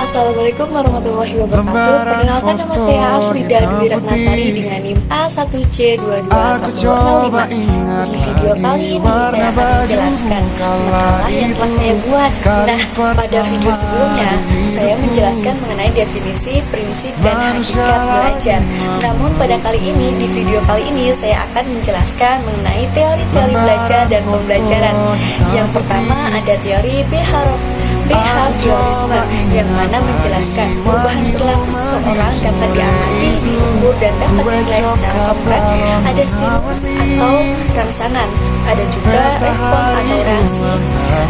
Assalamualaikum warahmatullahi wabarakatuh. Perkenalkan, nama saya Afrida Dwi Ratnasari dengan NIM A1C221005. Di video kali ini saya akan menjelaskan makalah yang telah saya buat. Nah, pada video sebelumnya saya menjelaskan mengenai definisi, prinsip, dan hakikat belajar. Namun pada kali ini, di video kali ini saya akan menjelaskan mengenai teori-teori belajar dan pembelajaran. Yang pertama ada teori behaviorisme, yang mana menjelaskan perubahan perilaku seseorang dapat diamati, diukur, dan dapat dinilai secara konkret. Ada stimulus atau rangsangan, ada juga respon atau reaksi.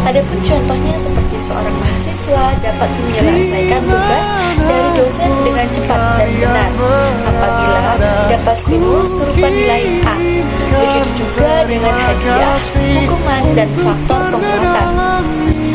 Adapun contohnya seperti seorang mahasiswa dapat menyelesaikan tugas dari dosen dengan cepat dan benar apabila dapat stimulus berupa nilai A. Begitu juga dengan hadiah, hukuman, dan faktor penguatan.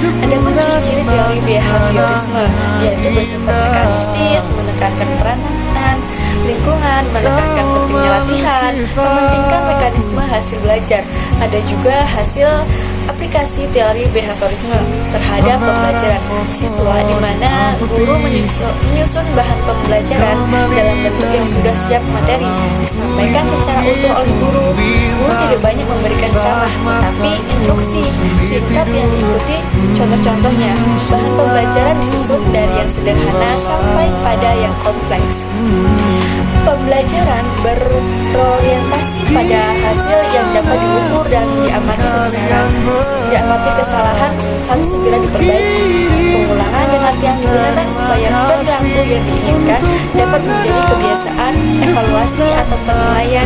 Ada pun ciri-ciri teori behaviorisme, yaitu bersifat mekanistis, menekankan peranan lingkungan, menekankan pentingnya latihan, mementingkan mekanisme hasil belajar. Ada juga hasil aplikasi teori behaviorisme terhadap pembelajaran siswa, di mana guru menyusun bahan pembelajaran dalam bentuk yang sudah siap materi, disampaikan secara utuh oleh guru. Guru tidak banyak memberikan ceramah, tetapi instruksi singkat yang diikuti. Contoh-contohnya, bahan pembelajaran disusun dari yang sederhana sampai pada yang kompleks. Pembelajaran berorientasi pada hasil yang dapat diukur dan diamati secara diamati. Kesalahan harus segera diperbaiki. Pengulangan dan latihan digunakan supaya perilaku yang diinginkan dapat menjadi kebiasaan. Evaluasi atau penilaian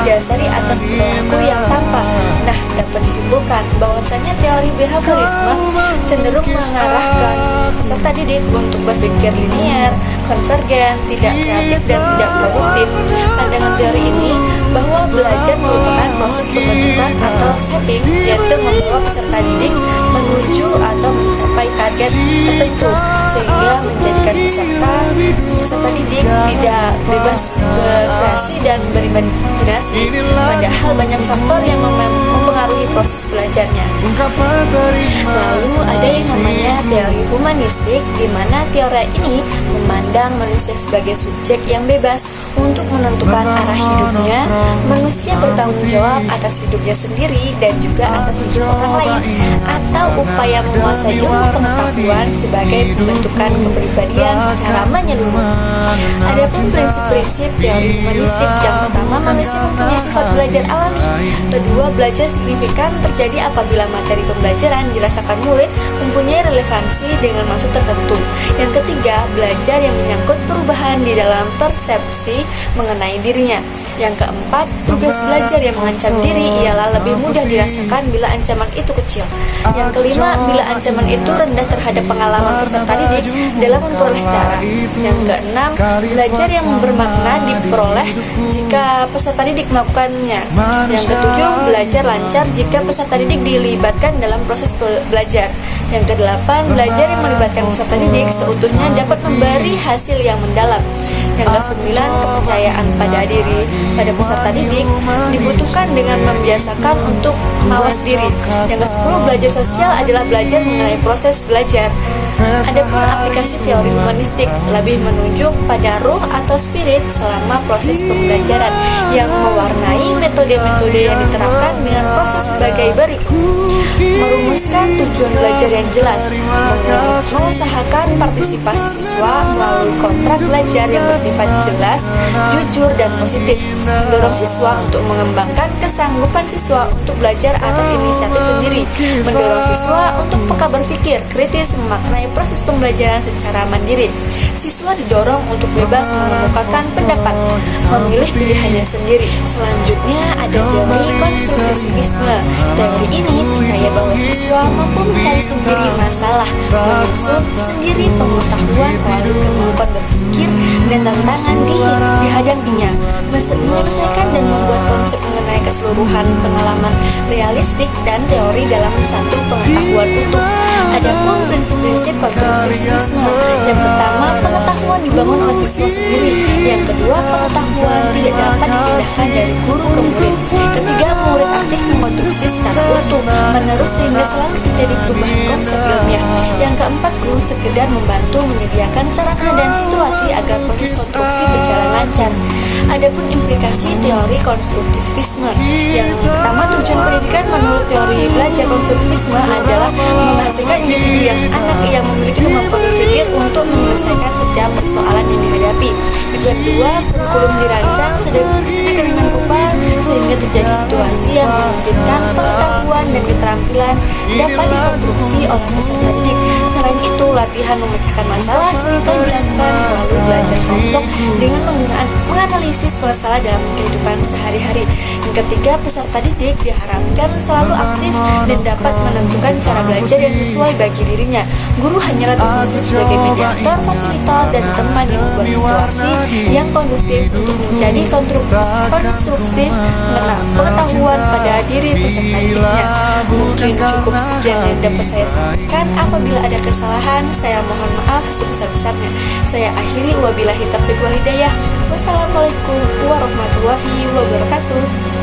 didasari atas perilaku yang tampak. Nah, dapat disimpulkan bahwasanya teori behaviorisme cenderung mengarahkan peserta didik untuk berpikir linier, konvergen, tidak kreatif, dan tidak produktif. Pandangan teori ini bahwa belajar merupakan proses pembentukan atau shaping, yaitu membawa peserta didik menuju atau mencapai target tertentu, sehingga menjadikan peserta didik tidak bebas berkreasi dan berimajinasi. Padahal banyak faktor yang mempengaruhi proses belajarnya. Lalu ada yang namanya teori humanistik, di mana teori ini memandang manusia sebagai subjek yang bebas untuk menentukan arah hidupnya. Manusia bertanggung jawab atas hidupnya sendiri dan juga atas hidup orang lain, atau upaya menguasai ilmu pengetahuan sebagai pembentukan kepribadian secara menyeluruh. Adapun prinsip-prinsip teori humanistik, yang pertama, manusia mempunyai sifat belajar alami. Kedua, belajar signifikan terjadi apabila materi pembelajaran dirasakan murid mempunyai relevansi dengan maksud tertentu. Yang ketiga, belajar yang menyangkut perubahan di dalam persepsi mengenai dirinya. Yang keempat, tugas belajar yang mengancam diri ialah lebih mudah dirasakan bila ancaman itu kecil. Yang kelima, bila ancaman itu rendah terhadap pengalaman peserta didik dalam memperoleh cara. Yang keenam, belajar yang bermakna diperoleh jika peserta didik melakukannya. Yang ketujuh, belajar lancar jika peserta didik dilibatkan dalam proses belajar. Yang kedelapan, belajar yang melibatkan peserta didik seutuhnya dapat memberi hasil yang mendalam. Yang kesembilan, kepercayaan pada diri pada peserta didik dibutuhkan dengan membiasakan untuk mawas diri. Yang kesepuluh, belajar sosial adalah belajar mengenai proses belajar. Adapun aplikasi teori humanistik lebih menunjuk pada ruh atau spirit selama proses pembelajaran, yang mewarnai metode-metode yang diterapkan dengan proses sebagai berikut: merumuskan tujuan belajar yang jelas, mengusahakan partisipasi siswa melalui kontrak belajar yang bersifat jelas, jujur, dan positif, mendorong siswa untuk mengembangkan kesanggupan siswa untuk belajar atas inisiatif sendiri, mendorong siswa untuk peka berpikir kritis, memaknai proses pembelajaran secara mandiri. Siswa didorong untuk bebas mengemukakan pendapat, memilih pilihannya sendiri. Selanjutnya ada teori konstruktivisme. Teori ini percaya bahwa siswa mampu mencari sendiri masalah, menyusun sendiri pengetahuan melalui kemampuan berpikir dan tantangan dihadapinya, menyelesaikan dan membuat konsep mengenai keseluruhan pengalaman realistik dan teori dalam satu pengetahuan utuh. Adapun prinsip-prinsip konstruktivisme, yang pertama, pengetahuan dibangun oleh siswa sendiri. Yang kedua, pengetahuan tidak dapat dipindahkan dari guru ke murid. Ketiga, murid aktif mengkonstruksi analisis secara utuh, menerus sehingga selalu terjadi perubahan konsep ilmiah. Yang keempat, guru sekedar membantu menyediakan sarana dan situasi agar proses konstruksi berjalan lancar. Adapun implikasi teori konstruktivisme, yang pertama, tujuan pendidikan menurut teori belajar konstruktivisme adalah menghasilkan individu yang memiliki kemampuan berpikir untuk menyelesaikan setiap persoalan yang dihadapi. Yang kedua, kurikulum dirancang sedemikian rupa sehingga terjadi situasi yang memungkinkan pengetahuan dan keterampilan dapat dikonstruksi oleh peserta didik. Selain itu, latihan memecahkan masalah seringkali dilakukan melalui belajar kelompok dengan menganalisis masalah dalam kehidupan sehari-hari. Yang ketiga, peserta didik diharapkan selalu aktif dan dapat menentukan cara belajar yang sesuai bagi dirinya. Guru hanyalah berfungsi sebagai mediator, fasilitator, dan teman yang membuat situasi yang konduktif untuk menjadi konstruktif pengetahuan pada diri peserta didiknya. Mungkin cukup sekian yang dapat saya sampaikan. Apabila ada kesalahan, saya mohon maaf sebesar-besarnya. Saya akhiri, wabillahi taufiq wal hidayah. Wassalamualaikum warahmatullahi wabarakatuh.